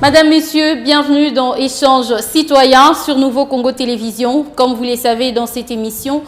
Madame, Messieurs, bienvenue dans Échange citoyen sur Nouveau Congo Télévision. Comme vous le savez, dans cette émission,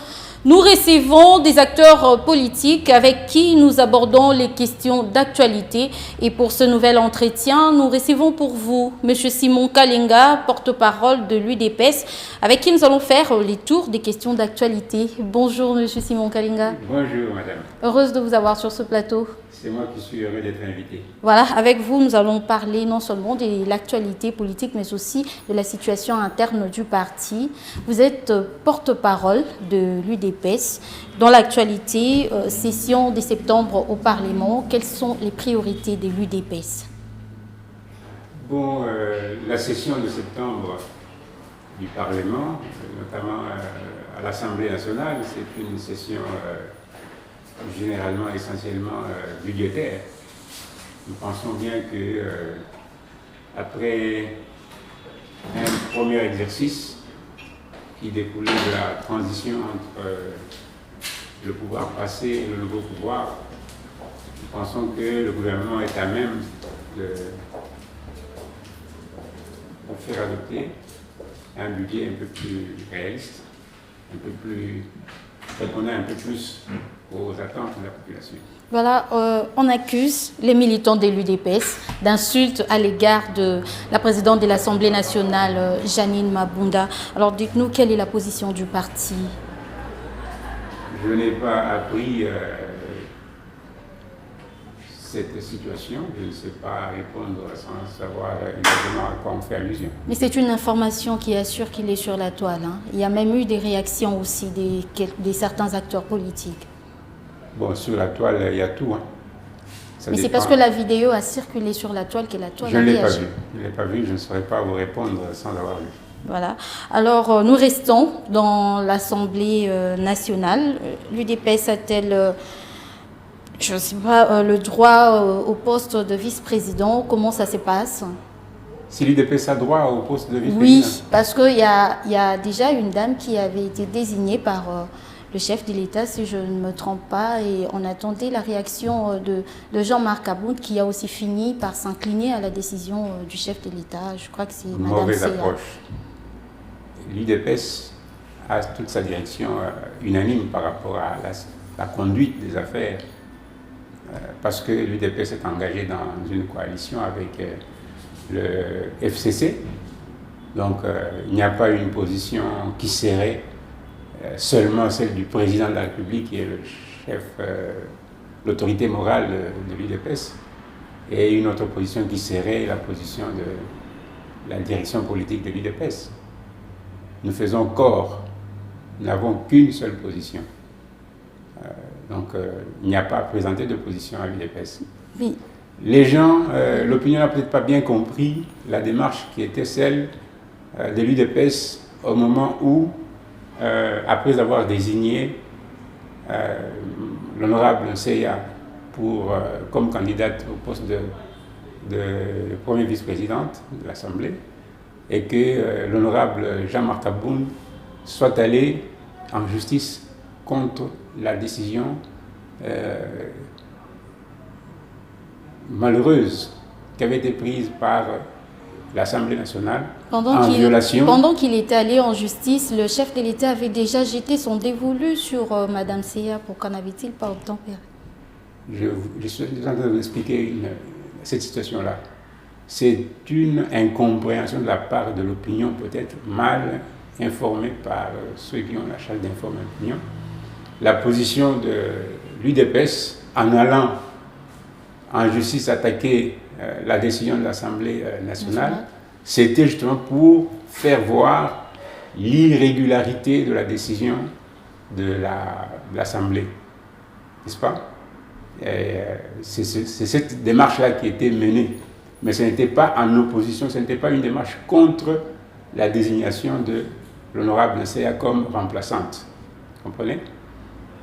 nous recevons des acteurs politiques avec qui nous abordons les questions d'actualité. Et pour ce nouvel entretien, nous recevons pour vous M. Simon Kalinga, porte-parole de l'UDPS, avec qui nous allons faire les tours des questions d'actualité. Bonjour M. Simon Kalinga. Bonjour Madame. Heureuse de vous avoir sur ce plateau. C'est moi qui suis heureux d'être invité. Voilà, avec vous, nous allons parler non seulement de l'actualité politique, mais aussi de la situation interne du parti. Vous êtes porte-parole de l'UDPS. Dans l'actualité, session de septembre au Parlement, quelles sont les priorités de l'UDPS? Bon, la session de septembre du Parlement, notamment à l'Assemblée nationale, c'est une session généralement, essentiellement budgétaire. Nous pensons bien que après un premier exercice qui découlait de la transition entre le pouvoir passé et le nouveau pouvoir, nous pensons que le gouvernement est à même de faire adopter un budget un peu plus réaliste, un peu plus répondant un peu plus aux attentes de la population. Voilà, on accuse les militants de l'UDPS d'insultes à l'égard de la présidente de l'Assemblée nationale, Janine Mabunda. Alors dites-nous, quelle est la position du parti? Je n'ai pas appris cette situation. Je ne sais pas répondre sans savoir exactement à quoi on fait allusion. Mais c'est une information qui assure qu'il est sur la toile. Hein. Il y a même eu des réactions aussi de certains acteurs politiques. Bon, sur la toile, il y a tout. Hein. Mais c'est parce que la vidéo a circulé sur la toile que la toile a réagi. Je ne l'ai pas vu, je ne saurais pas vous répondre sans avoir vu. Voilà. Alors, nous restons dans l'Assemblée nationale. L'UDPS a-t-elle, je ne sais pas, le droit au poste de vice-président? Comment ça se passe? Si l'UDPS a droit au poste de vice-président? Oui, parce qu'il y a déjà une dame qui avait été désignée par le chef de l'État, si je ne me trompe pas, et on attendait la réaction de Jean-Marc Aboud, qui a aussi fini par s'incliner à la décision du chef de l'État. Je crois que c'est Madame Mauvaise Seya. approche. L'UDPS a toute sa direction unanime par rapport à la conduite des affaires, parce que l'UDPS est engagé dans une coalition avec le FCC. Donc il n'y a pas une position qui serait seulement celle du président de la République, qui est le chef, l'autorité morale de l'UDPS, et une autre position qui serait la position de la direction politique de l'UDPS. Nous faisons corps, nous n'avons qu'une seule position. Donc il n'y a pas à présenter de position à l'UDPS. Oui. Les gens, l'opinion n'a peut-être pas bien compris la démarche qui était celle de l'UDPS au moment où, après avoir désigné l'honorable Seya comme candidate au poste de première vice-présidente de l'Assemblée, et que l'honorable Jean-Marc Aboud soit allé en justice contre la décision malheureuse qui avait été prise par l'Assemblée nationale en violation. Pendant qu'il était allé en justice, le chef de l'État avait déjà jeté son dévolu sur Madame Seya. Pourquoi n'avait-il pas obtempéré? Je suis en train de vous expliquer cette situation-là. C'est une incompréhension de la part de l'opinion, peut-être mal informée par ceux qui ont la charge d'informer l'opinion. La position de l'UDPS, en allant en justice attaquer la décision de l'Assemblée nationale, c'était justement pour faire voir l'irrégularité de la décision de l'Assemblée. N'est-ce pas? C'est cette démarche-là qui a été menée. Mais ce n'était pas en opposition, ce n'était pas une démarche contre la désignation de l'honorable Seya comme remplaçante. Vous comprenez?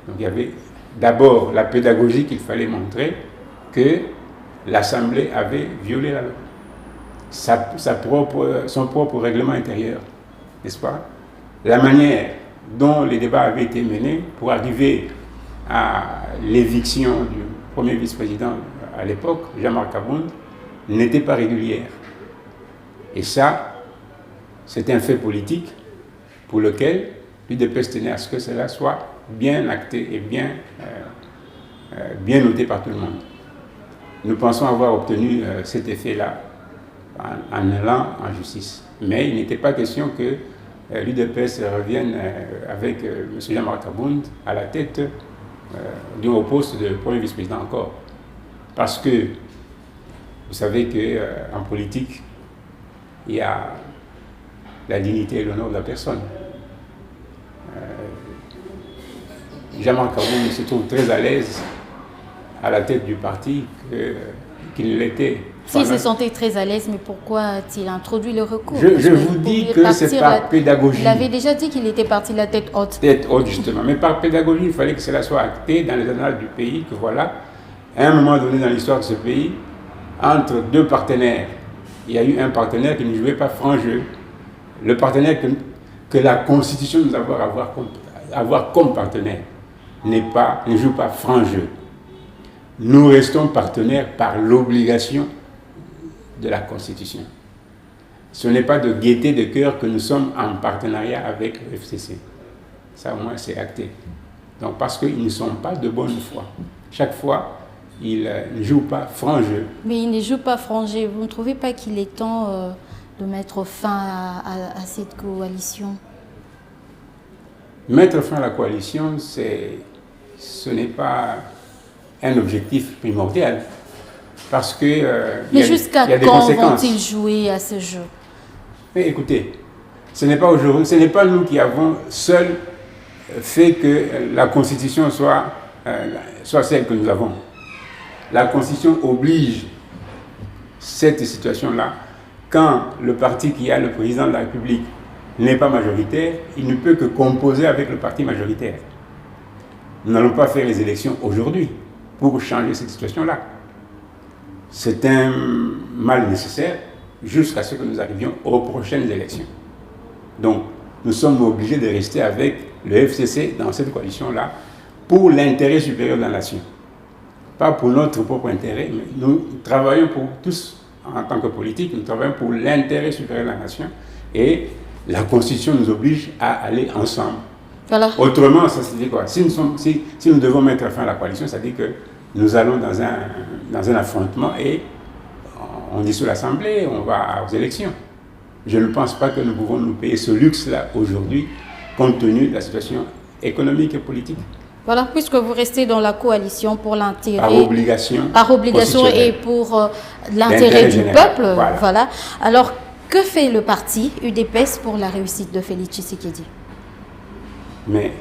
Donc il y avait d'abord la pédagogie qu'il fallait montrer que l'Assemblée avait violé la loi, son propre règlement intérieur, n'est-ce pas? La manière dont les débats avaient été menés pour arriver à l'éviction du premier vice-président à l'époque, Jean-Marc Aboud, n'était pas régulière. Et ça, c'est un fait politique pour lequel l'UDPS tenait à ce que cela soit bien acté et bien noté par tout le monde. Nous pensons avoir obtenu cet effet-là en allant en justice. Mais il n'était pas question que l'UDPS revienne avec M. Jean-Marc Abound à la tête au poste de premier vice-président encore. Parce que vous savez qu'en politique, il y a la dignité et l'honneur de la personne. Jean-Marc Abound se trouve très à l'aise à la tête du parti qu'il l'était. S'il se sentait très à l'aise, mais pourquoi a-t-il introduit le recours? Je vous dis que c'est par pédagogie. Il avait déjà dit qu'il était parti la tête haute. Tête haute, justement. Mais par pédagogie, il fallait que cela soit acté dans les annales du pays, que voilà, à un moment donné dans l'histoire de ce pays, entre deux partenaires, il y a eu un partenaire qui ne jouait pas franc jeu. Le partenaire que la Constitution nous avoir comme partenaire ne joue pas franc jeu. Nous restons partenaires par l'obligation de la Constitution. Ce n'est pas de gaieté de cœur que nous sommes en partenariat avec le FCC. Ça au moins c'est acté. Donc parce qu'ils ne sont pas de bonne foi. Chaque fois, ils ne jouent pas franc jeu. Mais ils ne jouent pas franc jeu. Vous ne trouvez pas qu'il est temps de mettre fin à cette coalition? Mettre fin à la coalition, ce n'est pas un objectif primordial. Parce que mais jusqu'à quand vont-ils jouer à ce jeu? Mais écoutez, ce n'est pas aujourd'hui, ce n'est pas nous qui avons seuls fait que la Constitution soit celle que nous avons. La Constitution oblige cette situation-là. Quand le parti qui a le président de la République n'est pas majoritaire, il ne peut que composer avec le parti majoritaire. Nous n'allons pas faire les élections aujourd'hui pour changer cette situation-là. C'est un mal nécessaire jusqu'à ce que nous arrivions aux prochaines élections. Donc, nous sommes obligés de rester avec le FCC dans cette coalition-là pour l'intérêt supérieur de la nation. Pas pour notre propre intérêt, mais nous travaillons pour tous, en tant que politique, nous travaillons pour l'intérêt supérieur de la nation et la Constitution nous oblige à aller ensemble. Voilà. Autrement, ça se dit quoi? Si nous devons mettre fin à la coalition, ça dit que nous allons dans un affrontement et on dissout l'Assemblée, on va aux élections. Je ne pense pas que nous pouvons nous payer ce luxe-là aujourd'hui, compte tenu de la situation économique et politique. Voilà, puisque vous restez dans la coalition pour l'intérêt... Par obligation et pour l'intérêt du peuple. Voilà. Alors, que fait le parti UDPS pour la réussite de Félix Tshisekedi? Mais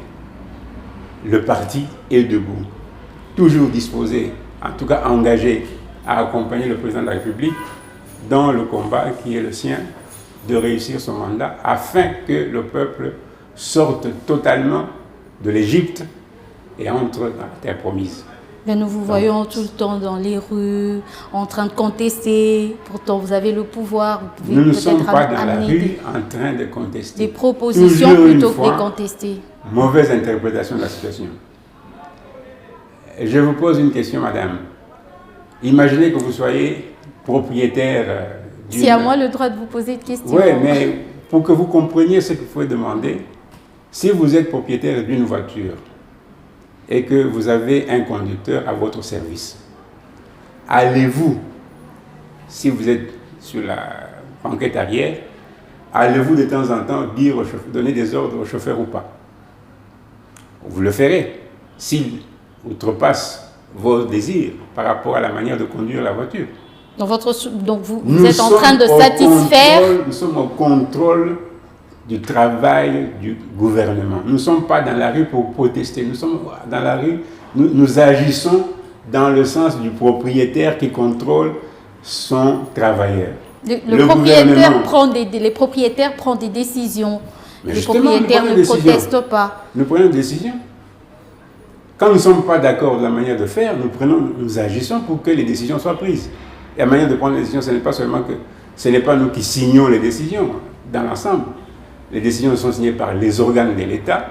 le parti est debout, toujours disposé, en tout cas engagé à accompagner le président de la République dans le combat qui est le sien de réussir son mandat afin que le peuple sorte totalement de l'Égypte et entre dans la terre promise. Mais nous vous voyons tout le temps dans les rues, en train de contester. Pourtant, vous avez le pouvoir. Vous pouvez nous ne sommes pas dans la rue en train de contester. Des propositions toujours plutôt que de contester. Mauvaise interprétation de la situation. Je vous pose une question, madame. Imaginez que vous soyez propriétaire d'une... C'est à moi le droit de vous poser une question. Oui, mais pour que vous compreniez ce qu'il faut demander, si vous êtes propriétaire d'une voiture et que vous avez un conducteur à votre service, allez-vous, si vous êtes sur la banquette arrière, allez-vous de temps en temps dire au chauffeur, donner des ordres au chauffeur ou pas? Vous le ferez s'il outrepasse vos désirs par rapport à la manière de conduire la voiture. Donc vous êtes en train de satisfaire... Nous sommes au contrôle du travail du gouvernement. Nous ne sommes pas dans la rue pour protester. Nous sommes dans la rue, nous agissons dans le sens du propriétaire qui contrôle son travailleur. Le propriétaire les propriétaires prennent des décisions. Mais les propriétaires ne protestent pas. Nous prenons des décisions. Quand nous ne sommes pas d'accord de la manière de faire, nous agissons pour que les décisions soient prises. Et la manière de prendre les décisions, ce n'est pas seulement que ce n'est pas nous qui signons les décisions dans l'ensemble. Les décisions sont signées par les organes de l'État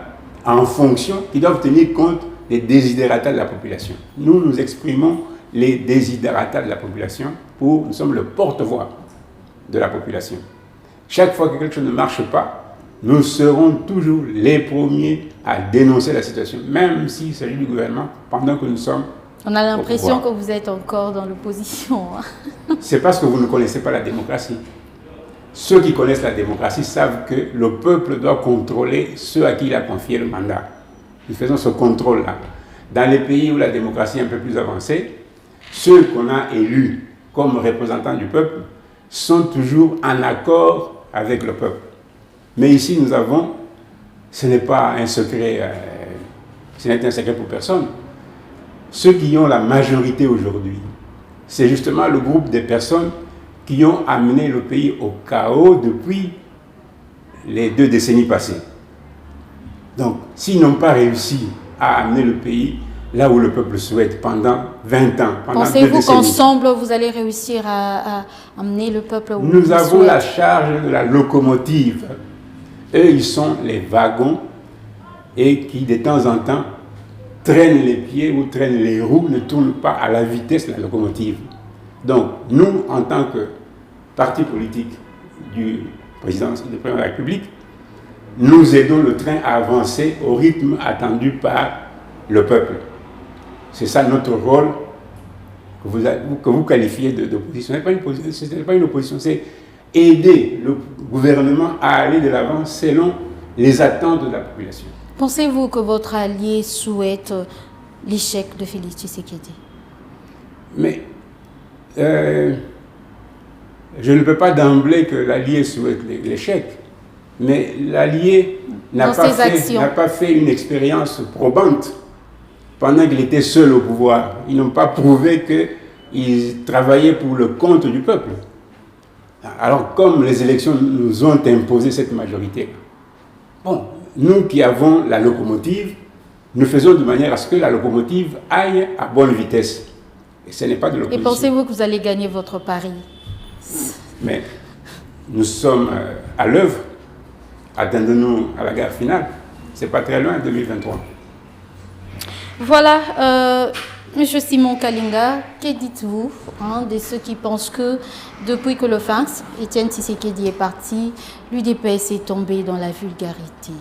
en fonction, qui doivent tenir compte des desiderata de la population. Nous exprimons les desiderata de la population nous sommes le porte-voix de la population. Chaque fois que quelque chose ne marche pas, nous serons toujours les premiers à dénoncer la situation, même s'il s'agit du gouvernement, pendant que nous sommes. On a l'impression que vous êtes encore dans l'opposition. C'est parce que vous ne connaissez pas la démocratie. Ceux qui connaissent la démocratie savent que le peuple doit contrôler ceux à qui il a confié le mandat. Nous faisons ce contrôle-là. Dans les pays où la démocratie est un peu plus avancée, ceux qu'on a élus comme représentants du peuple sont toujours en accord avec le peuple. Mais ici, nous avons, ce n'est pas un secret, ce n'est un secret pour personne. Ceux qui ont la majorité aujourd'hui, c'est justement le groupe des personnes qui ont amené le pays au chaos depuis les 2 décennies passées. Donc, s'ils n'ont pas réussi à amener le pays là où le peuple souhaite pendant 20 ans, pendant 2 décennies. Pensez-vous qu'ensemble, vous allez réussir à amener le peuple où Nous avons la charge de la locomotive. Eux, ils sont les wagons et qui, de temps en temps, traînent les pieds ou traînent les roues, ne tournent pas à la vitesse de la locomotive. Donc, nous, en tant que parti politique du président de la République, nous aidons le train à avancer au rythme attendu par le peuple. C'est ça notre rôle que vous qualifiez d'opposition. Ce n'est pas une opposition, c'est aider le gouvernement à aller de l'avant selon les attentes de la population. Pensez-vous que votre allié souhaite l'échec de Félix Tshisekedi? Mais je ne peux pas d'emblée que l'allié souhaite l'échec, mais l'allié n'a pas fait une expérience probante pendant qu'il était seul au pouvoir. Ils n'ont pas prouvé qu'ils travaillaient pour le compte du peuple. Alors, comme les élections nous ont imposé cette majorité, bon, nous qui avons la locomotive, nous faisons de manière à ce que la locomotive aille à bonne vitesse. Et ce n'est pas de l'opposition. Et pensez-vous que vous allez gagner votre pari? Mais nous sommes à l'œuvre. Attendons-nous à la gare finale. Ce n'est pas très loin, 2023. Voilà, M. Simon Kalinga, que dites-vous de ceux qui pensent que depuis que le FANS, Étienne Tshisekedi, est parti, l'UDPS est tombé dans la vulgarité?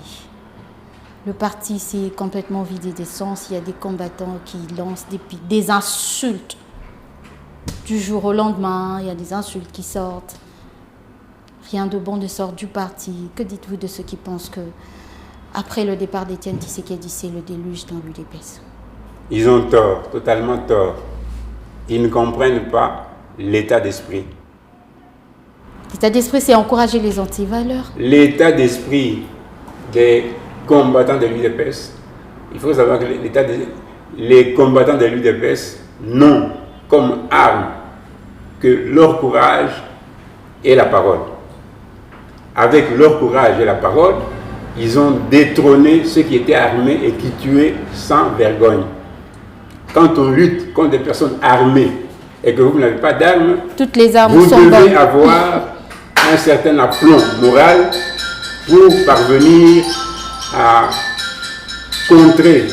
Le parti s'est complètement vidé d'essence. Il y a des combattants qui lancent des insultes du jour au lendemain. Il y a des insultes qui sortent. Rien de bon ne sort du parti. Que dites-vous de ceux qui pensent que après le départ d'Étienne Tshisekedi, c'est le déluge dans l'UDPS? Ils ont tort, totalement tort. Ils ne comprennent pas l'état d'esprit. L'état d'esprit, c'est encourager les antivaleurs. L'état d'esprit des combattants de l'UDPS, il faut savoir que les combattants de l'UDPS n'ont comme arme que leur courage et la parole. Avec leur courage et la parole, ils ont détrôné ceux qui étaient armés et qui tuaient sans vergogne. Quand on lutte contre des personnes armées et que vous n'avez pas d'armes, toutes les armes vous sont bonnes. devez avoir un certain aplomb moral pour parvenir à contrer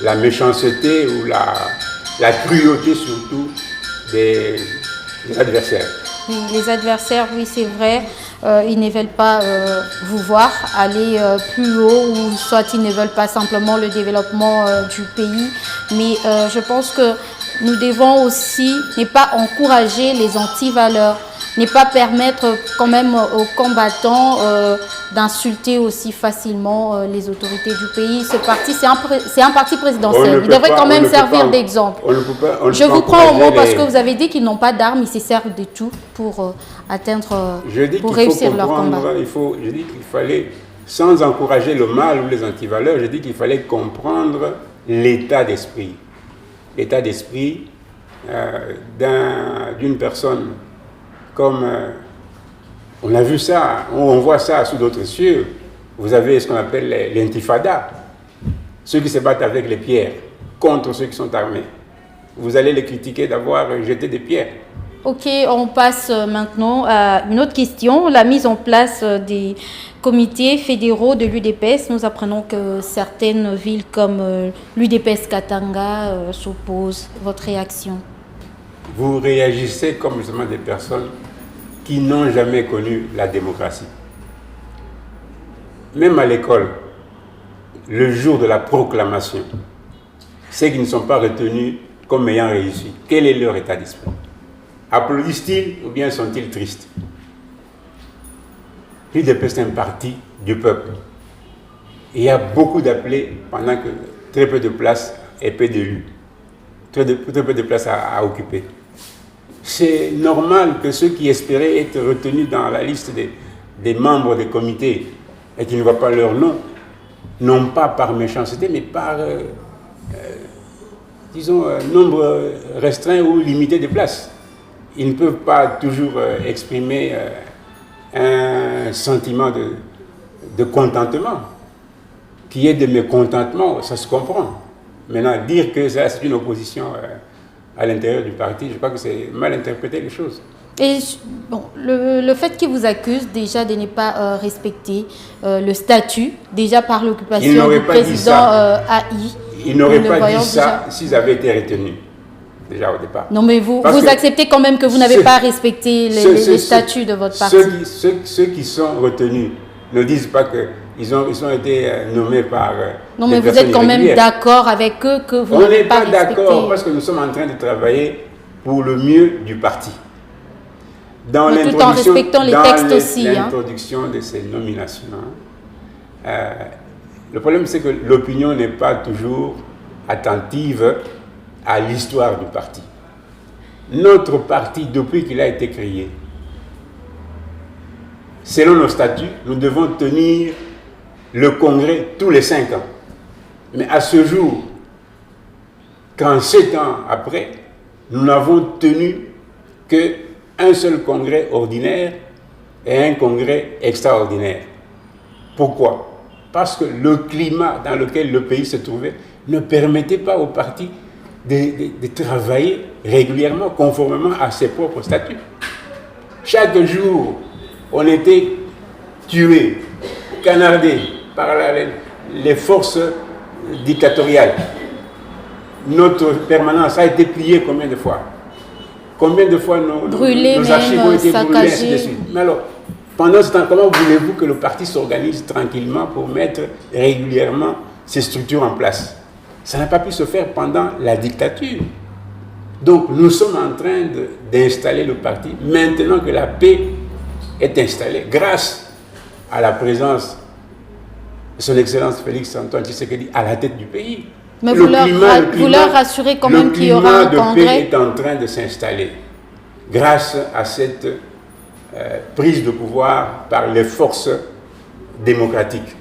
la méchanceté ou la cruauté surtout des adversaires. Oui, les adversaires, oui, c'est vrai, ils ne veulent pas vous voir aller plus haut, ou soit ils ne veulent pas simplement le développement du pays. Mais je pense que nous devons aussi ne pas encourager les antivaleurs, ne pas permettre quand même aux combattants d'insulter aussi facilement les autorités du pays. Ce parti, c'est un parti présidentiel. Il devrait quand même servir d'exemple. Je vous prends au mot parce que vous avez dit qu'ils n'ont pas d'armes, ils se servent de tout pour atteindre, pour réussir leur combat. Je dis qu'il fallait, sans encourager le mal ou les antivaleurs, je dis qu'il fallait comprendre l'état d'esprit. L'état d'esprit d'une personne comme on a vu ça, on voit ça sous d'autres cieux. Vous avez ce qu'on appelle l'intifada, ceux qui se battent avec les pierres contre ceux qui sont armés. Vous allez les critiquer d'avoir jeté des pierres. Ok, on passe maintenant à une autre question. La mise en place des comités fédéraux de l'UDPS. Nous apprenons que certaines villes comme l'UDPS Katanga s'opposent. Votre réaction? Vous réagissez comme justement des personnes qui n'ont jamais connu la démocratie. Même à l'école, le jour de la proclamation, ceux qui ne sont pas retenus comme ayant réussi, quel est leur état d'esprit? Applaudissent-ils ou bien sont-ils tristes? L'UDPS est un parti du peuple. Il y a beaucoup d'appelés pendant que très peu de places et peu d'élus. Très peu de places à occuper. C'est normal que ceux qui espéraient être retenus dans la liste des membres des comités et qui ne voient pas leur nom, non pas par méchanceté, mais par, disons, nombre restreint ou limité de places. Ils ne peuvent pas toujours exprimer un sentiment de contentement. Qu'il y ait de mécontentement, ça se comprend. Maintenant, dire que ça, c'est une opposition à l'intérieur du parti, je crois que c'est mal interpréter les choses. Et bon, le fait qu'ils vous accusent déjà de ne pas respecter le statut, déjà par l'occupation du président AI. Ils n'auraient pas dit ça s'ils avaient été retenus, déjà au départ. Non, mais vous acceptez quand même que vous n'avez pas respecté les statuts de votre parti. Ceux qui sont retenus ne disent pas qu'ils ont été nommés par non, mais vous êtes quand même d'accord avec eux que vous n'avez pas respecté. On n'est pas d'accord parce que nous sommes en train de travailler pour le mieux du parti. Tout en respectant les textes aussi. L'introduction de ces nominations, le problème c'est que l'opinion n'est pas toujours attentive à l'histoire du parti. Notre parti, depuis qu'il a été créé, selon nos statuts, nous devons tenir le congrès tous les 5 ans. Mais à ce jour, quand 7 ans après, nous n'avons tenu qu'un seul congrès ordinaire et un congrès extraordinaire. Pourquoi? Parce que le climat dans lequel le pays se trouvait ne permettait pas au parti de travailler régulièrement, conformément à ses propres statuts. Chaque jour, on était tués, canardés par les forces dictatoriales. Notre permanence a été pliée combien de fois? Combien de fois nos archives ont été brûlés, ainsi de suite. Mais alors, pendant ce temps, comment voulez-vous que le parti s'organise tranquillement pour mettre régulièrement ces structures en place? Ça n'a pas pu se faire pendant la dictature. Donc, nous sommes en train d'installer le parti maintenant que la paix est installée grâce à la présence de son Excellence Félix Antoine Tshisekedi à la tête du pays. Mais vous leur rassurez quand même qu'il y aura un congrès. Le climat de paix est en train de s'installer grâce à cette prise de pouvoir par les forces démocratiques.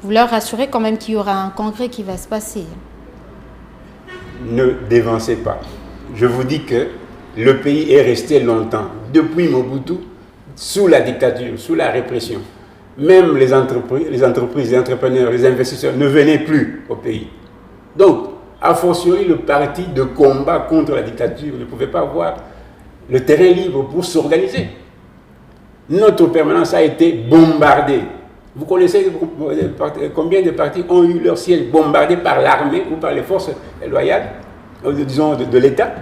Vous leur rassurez quand même qu'il y aura un congrès qui va se passer. Ne dévancez pas. Je vous dis que le pays est resté longtemps, depuis Mobutu, sous la dictature, sous la répression. Même les entreprises, les entrepreneurs, les investisseurs ne venaient plus au pays. Donc, a fortiori, le parti de combat contre la dictature ne pouvait pas avoir le terrain libre pour s'organiser. Notre permanence a été bombardée. Vous connaissez combien de partis ont eu leur siège bombardé par l'armée ou par les forces loyales, disons, de l'État?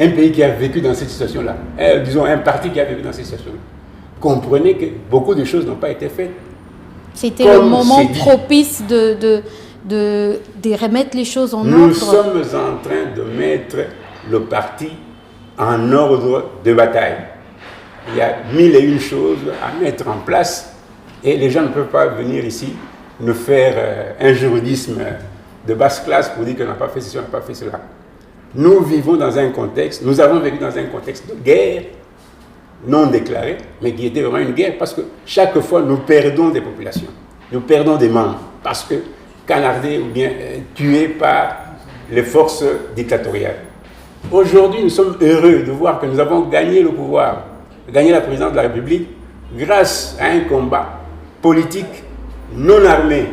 Un pays qui a vécu dans cette situation-là, disons un parti qui a vécu dans cette situation-là. Comprenez que beaucoup de choses n'ont pas été faites. C'était le moment propice de remettre les choses en ordre. Nous sommes en train de mettre le parti en ordre de bataille. Il y a 1001 choses à mettre en place et les gens ne peuvent pas venir ici nous faire un juridisme de basse classe pour dire qu'on n'a pas fait ceci, on n'a pas fait cela. Nous vivons dans un contexte, nous avons vécu dans un contexte de guerre non déclarée, mais qui était vraiment une guerre parce que chaque fois nous perdons des populations, nous perdons des membres parce que canardés ou bien tués par les forces dictatoriales. Aujourd'hui, nous sommes heureux de voir que nous avons gagné le pouvoir, gagné la présidence de la République grâce à un combat politique non armé,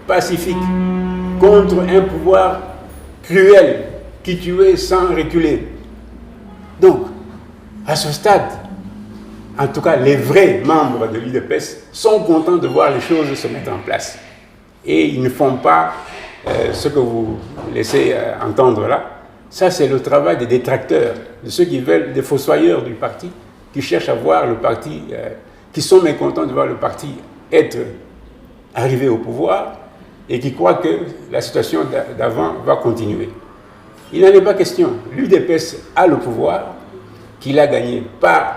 pacifique, contre un pouvoir cruel qui tuait sans reculer. Donc, à ce stade, en tout cas, les vrais membres de l'UDPS sont contents de voir les choses se mettre en place. Et ils ne font pas ce que vous laissez entendre là. Ça, c'est le travail des détracteurs, de ceux qui veulent, des fossoyeurs du parti, qui cherchent à voir le parti, qui sont mécontents de voir le parti être arrivé au pouvoir et qui croient que la situation d'avant va continuer. Il n'en est pas question. L'UDPS a le pouvoir, qu'il a gagné par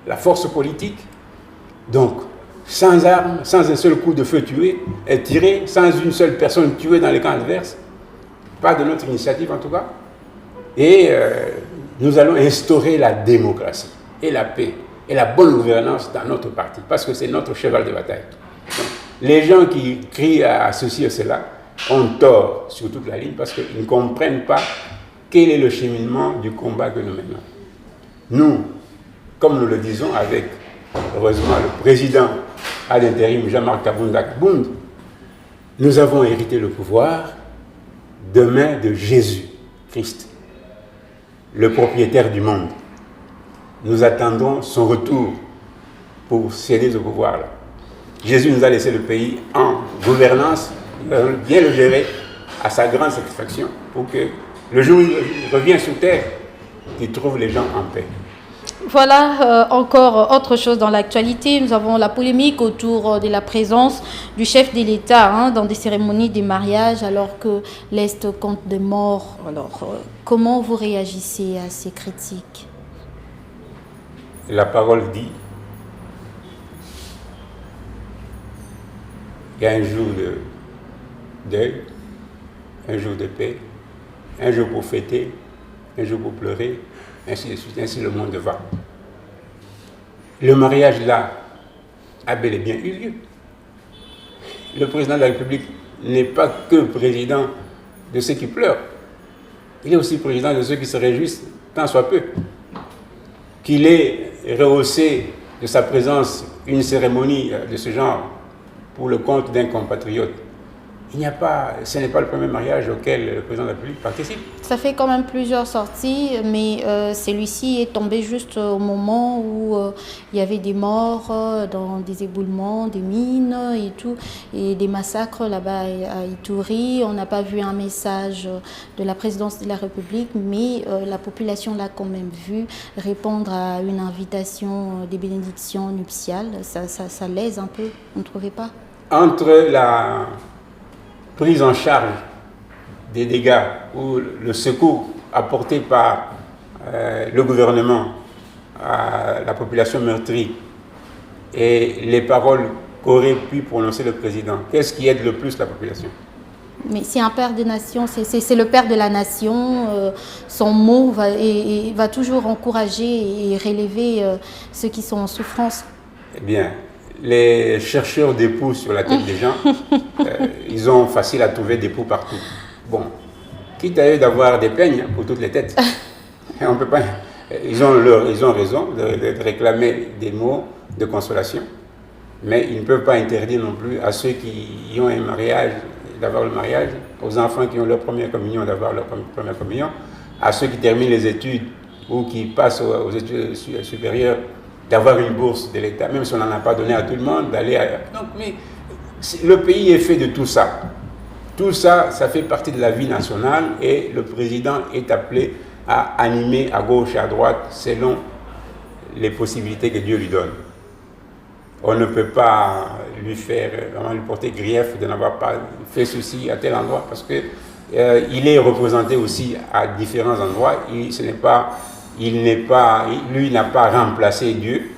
la force politique, donc sans armes, sans un seul coup de feu tiré, sans une seule personne tuée dans les camps adverses, pas de notre initiative en tout cas, et nous allons instaurer la démocratie et la paix et la bonne gouvernance dans notre parti, parce que c'est notre cheval de bataille. Donc, les gens qui crient à ceci et cela ont tort sur toute la ligne parce qu'ils ne comprennent pas quel est le cheminement du combat que nous menons. Nous, comme nous le disons avec, heureusement, le président à l'intérim, Jean-Marc Kabunda Kabound, nous avons hérité le pouvoir de main de Jésus-Christ, le propriétaire du monde. Nous attendons son retour pour céder ce pouvoir-là. Jésus nous a laissé le pays en gouvernance, bien le gérer à sa grande satisfaction pour que le jour où il revient sur terre, il trouve les gens en paix. Voilà, encore autre chose dans l'actualité. Nous avons la polémique autour de la présence du chef de l'État dans des cérémonies des mariages alors que l'Est compte des morts. Alors, comment vous réagissez à ces critiques? La parole dit, il y a un jour de deuil, un jour de paix, un jour pour fêter, un jour pour pleurer, ainsi de suite, ainsi le monde va. Le mariage là a bel et bien eu lieu. Le président de la République n'est pas que président de ceux qui pleurent, il est aussi président de ceux qui se réjouissent tant soit peu. Qu'il ait rehaussé de sa présence une cérémonie de ce genre pour le compte d'un compatriote, ce n'est pas le premier mariage auquel le président de la République participe. Ça fait quand même plusieurs sorties, mais celui-ci est tombé juste au moment où il y avait des morts dans des éboulements, des mines et tout, et des massacres là-bas à Ituri. On n'a pas vu un message de la présidence de la République, mais la population l'a quand même vu répondre à une invitation des bénédictions nuptiales. Ça lèse un peu, vous ne trouvez pas? Entre la prise en charge des dégâts ou le secours apporté par le gouvernement à la population meurtrie et les paroles qu'aurait pu prononcer le président, qu'est-ce qui aide le plus la population? Mais c'est un père de nation, c'est le père de la nation. Son mot va toujours encourager et relever ceux qui sont en souffrance. Eh bien, les chercheurs d'époux sur la tête des gens, ils ont facile à trouver d'époux partout. Bon, quitte à eux d'avoir des peignes pour toutes les têtes, on peut pas, ils ont raison de réclamer des mots de consolation, mais ils ne peuvent pas interdire non plus à ceux qui ont un mariage d'avoir le mariage, aux enfants qui ont leur première communion d'avoir leur première communion, à ceux qui terminent les études ou qui passent aux études supérieures d'avoir une bourse de l'État, même si on n'en a pas donné à tout le monde, d'aller ailleurs. Donc, mais le pays est fait de tout ça. Tout ça, ça fait partie de la vie nationale et le président est appelé à animer à gauche et à droite selon les possibilités que Dieu lui donne. On ne peut pas lui porter grief de n'avoir pas fait ceci à tel endroit parce que il est représenté aussi à différents endroits. Lui n'a pas remplacé Dieu,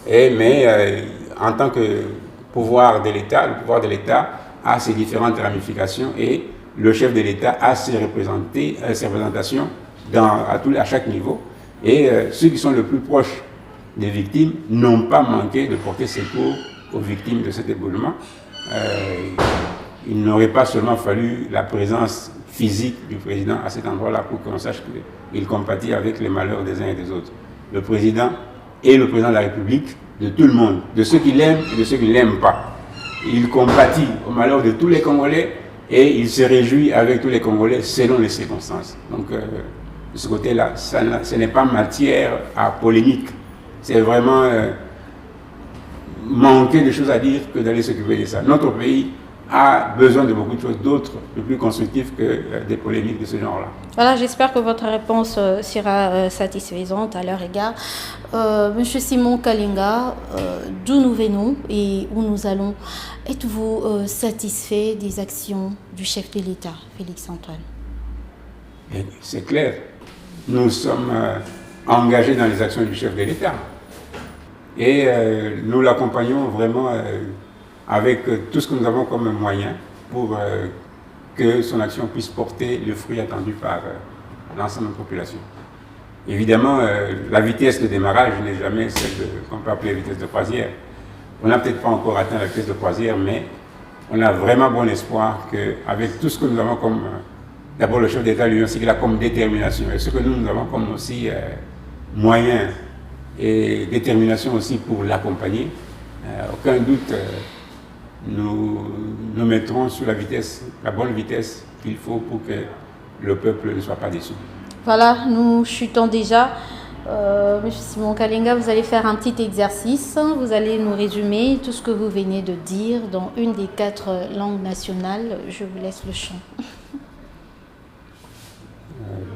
mais en tant que pouvoir de l'État, le pouvoir de l'État a ses différentes ramifications et le chef de l'État a ses représentations à chaque niveau. Et ceux qui sont le plus proches des victimes n'ont pas manqué de porter secours aux victimes de cet éboulement. Il n'aurait pas seulement fallu la présence physique du président à cet endroit-là pour qu'on sache qu'il compatit avec les malheurs des uns et des autres. Le président est le président de la République de tout le monde, de ceux qui l'aiment et de ceux qui ne l'aiment pas. Il compatit au malheur de tous les Congolais et il se réjouit avec tous les Congolais selon les circonstances. Donc, de ce côté-là, ce n'est pas matière à polémique. C'est vraiment manquer de choses à dire que d'aller s'occuper de ça. Notre pays a besoin de beaucoup de choses d'autres, de plus constructives que des polémiques de ce genre-là. Voilà, j'espère que votre réponse sera satisfaisante à leur égard. Monsieur Simon Kalinga, d'où nous venons et où nous allons, êtes-vous satisfait des actions du chef de l'État, Félix Antoine? C'est clair, nous sommes engagés dans les actions du chef de l'État et nous l'accompagnons vraiment avec tout ce que nous avons comme moyen pour que son action puisse porter le fruit attendu par l'ensemble de la population. Évidemment, la vitesse de démarrage n'est jamais celle qu'on peut appeler vitesse de croisière. On n'a peut-être pas encore atteint la vitesse de croisière, mais on a vraiment bon espoir qu'avec tout ce que nous avons comme, d'abord le chef d'État lui aussi, qu'il a comme détermination, et ce que nous avons comme aussi moyens et détermination aussi pour l'accompagner, aucun doute, nous mettrons sur la bonne vitesse qu'il faut pour que le peuple ne soit pas déçu. Voilà, nous chutons déjà. Monsieur Simon Kalinga, vous allez faire un petit exercice. Vous allez nous résumer tout ce que vous venez de dire dans une des 4 langues nationales. Je vous laisse le champ.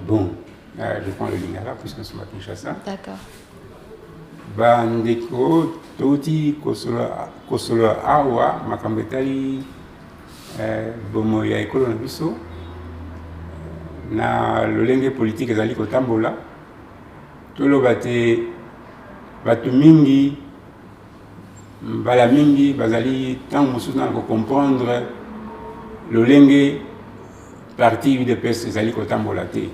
Je prends le lingala puisque nous sommes à Kinshasa. D'accord. Bandeko toti kosolo awa makambo etali bomo ya ekolo na biso na lolenge politique ezali kotambola toloba te bato mingi mbala mingi bazali ntango mosusu na kocomprendre lolenge parti UDPS ezali kotambola te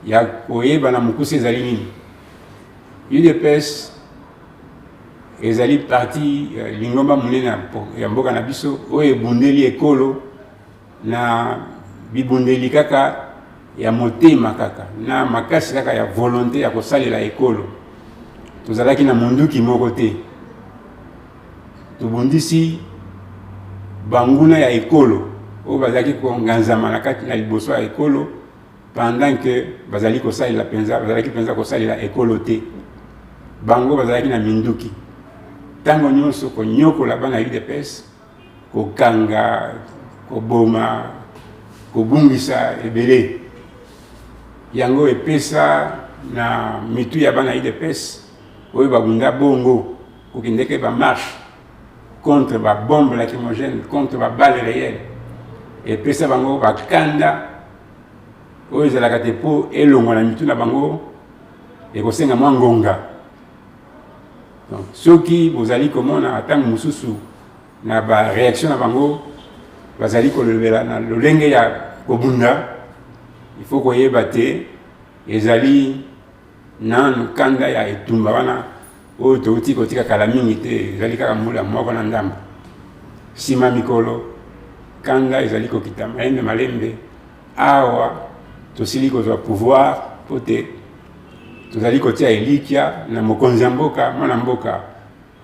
ya koyeba na mokuse ezali nini. UDPS ezali parti lingomba munene ya mboka na biso oyo ebundeli ekolo na bibundeli kaka ya motema kaka na makasi kaka ya volonté ya kosalela ekolo. Tozalaki na munduki moko te, tobundisi banguna ya ekolo oyo bazalaki konganzama na kati na liboso ya ekolo pendant que bazali kosalela penza bazalaki penza kosalela ekolo te. Bango bazalaki na minduki tango nyonso konyokola bana UDPS kokanga koboma kobungisa ebele yango epesa na mitu ya bana UDPS oyo babunda bongo kokendeke ba marche contre ba bombe lacrymogène, contre ba balle réelle, epesa bango bakanda oyo ezalaka te po elongo na mitu na bango ekosenga mwa ngonga. Donc, ceux qui vous allez comment na tang mususu na ba réaction na bango bazali ko levela na lolenge ya kobunda il faut ko yebate ezali nan kanda ya etumba wana o to utiko tika kala mingi te ezali kaka mula moko na ndamba sima mikolo kanda ezali ko kitama malembe awa to siliko za pouvoir pote tozali kotia elikia na mokonzi ya mboka mwana mboka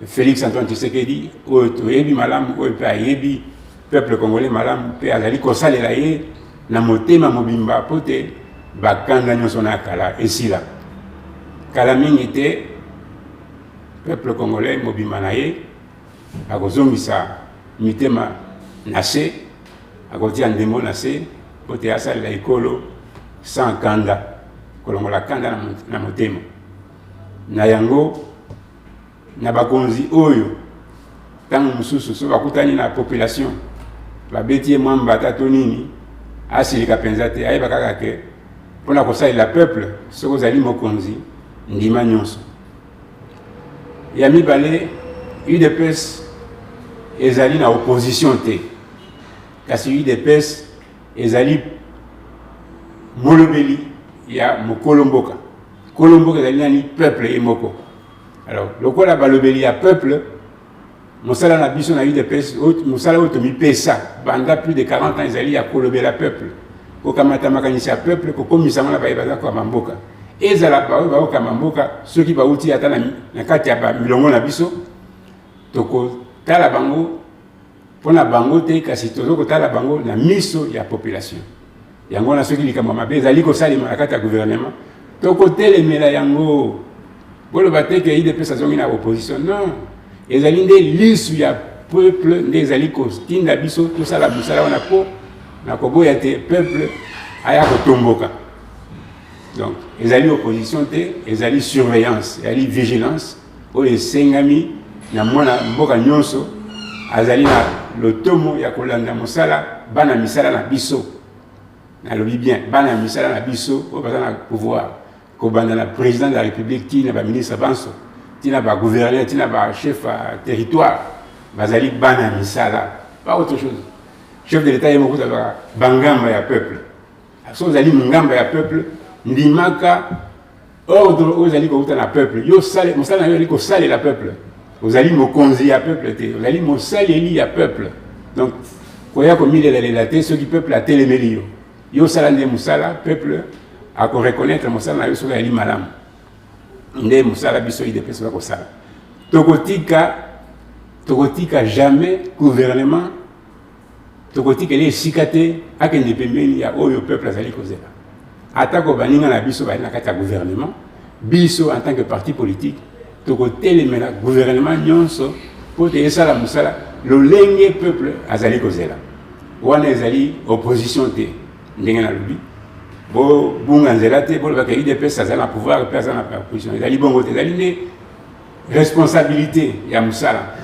Félix Antoine Tshisekedi oyo toyebi malamu oyo pe ayebi peuple congolais malamu pe azali kosalela ye na motema mobimba pote bakanda nyonso na kala esila kala mingi te peuple congolais mobimba na ye akozongisa mitema na se akotia ndembo na se pote asalela ekolo sans kanda kolongola kanda na motema na yango na bakonzi oyo tango mususu so bakutani na population babeti mwamba tato nini asilika penza te ayeba kaka ke mpona kosalela peuple soko ozali mokonzi ndima nyonso ya mibale UDPS ezali na opposition te kasi UDPS ezali molobeli ya mokolomboka kolomboka ezali nani peuple ye moko. Alors lokola balobeli ya peuple mosala na biso na UDPS mosala oyo tomipesa banda plus de 40 ans ezali ya kolobela peuple kokamata makanisi ya peuple kokomisa mwana bayebaza kwa mamboka ezala baoyo baokama mboka soki bauti ata na kati ya milongo na biso tokotala bango mpona bango te kasi tozokotala bango na miso ya population yango na soki likambo mabe ezali kosalema na kati ya gouvernement tokotelemela yango boloba te ke UDPS azongi na opposition non ezali nde lisu ya peuple des alikos tinda biso tout ça la busala on a po na kobo ya te peuple aya kotomboka. Donc ezali opposition te ezali surveillance ezali vigilance oyo sengami na mwana mboka nyonso azali na lotomo ya kolanda mosala bana misala na biso na lobi bien bana misala na biso oyo baza na pouvoir kobanda na président de la république tina ba ministre banso tina ba gouverneur tina ba chef à territoire bazali bana misala pas autre chose. Chef de l'état yemo kuza bangamba ya peuple so zali ngamba ya peuple ndimaka ordre aux ali ko na peuple yo sale mosala na yo liko sale la peuple aux ali mokonzi ya peuple te aux ali mosaleli ya peuple. Donc koya ko mile la relaté ceux qui peuple a téléméli yo sala ndé mosala peuple a ko reconnaître mosala na yo so ali malam ndé mosala biso IDPS ko sala tokotika jamais gouvernement tokotika les sikate akende pembeni ya oyo peuple azali kozela atako baninga na biso bali na kati ya gouvernement biso en tant que parti politique tokotelemela gouvernement nyonso po te esala musala lolenge peuple azali kozela wana ezali opposition te ndenge na lobi bo bunga nzela te bo bakaki de pesa azali na pouvoir pesa na opposition ezali bongo te ezali ne responsabilité ya musala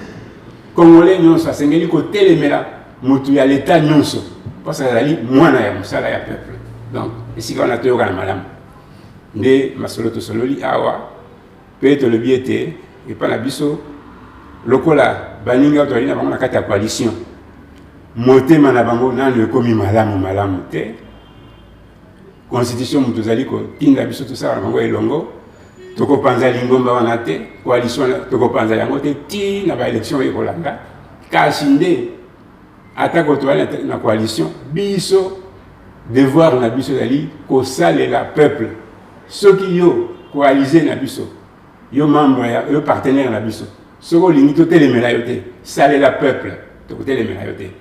congolais nyonso asengeli kotelemela mutu ya l'état nyonso parce que ezali mwana ya musala ya peuple. Donc ici on a tout au madame nde masolo to sololi awa peut-être le biete et pas la biso lokola baninga to alina bango na kati ya coalition motema na bango nanu ekomi malamu te constitution mutu zali ko tinda biso to sala bango elongo toko panza lingomba wana te coalition toko panza yango te ti na ba élection ekolanga kasi nde atako to na coalition biso devoir na biso dali ko salela peuple ceux qui yo coalisé na biso yo membre ya yo partenaire na biso soko lingi to telemela yo te salela peuple to ko telemela yo te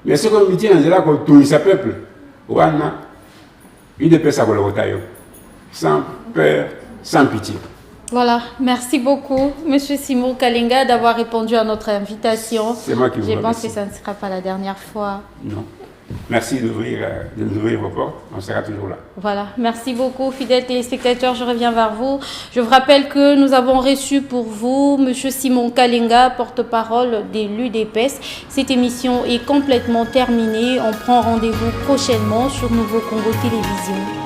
mais ce qu'on dit en zela ko tunisa peuple wana UDPS akolokota yo sans peur sans pitié. Voilà, merci beaucoup, Monsieur Simon Kalenga, d'avoir répondu à notre invitation. C'est moi qui vous remercie. Je pense que ça ne sera pas la dernière fois. Non. Merci de nous ouvrir vos portes. On sera toujours là. Voilà. Merci beaucoup, fidèles téléspectateurs. Je reviens vers vous. Je vous rappelle que nous avons reçu pour vous M. Simon Kalenga, porte-parole de l'UDPS. Cette émission est complètement terminée. On prend rendez-vous prochainement sur Nouveau Congo Télévision.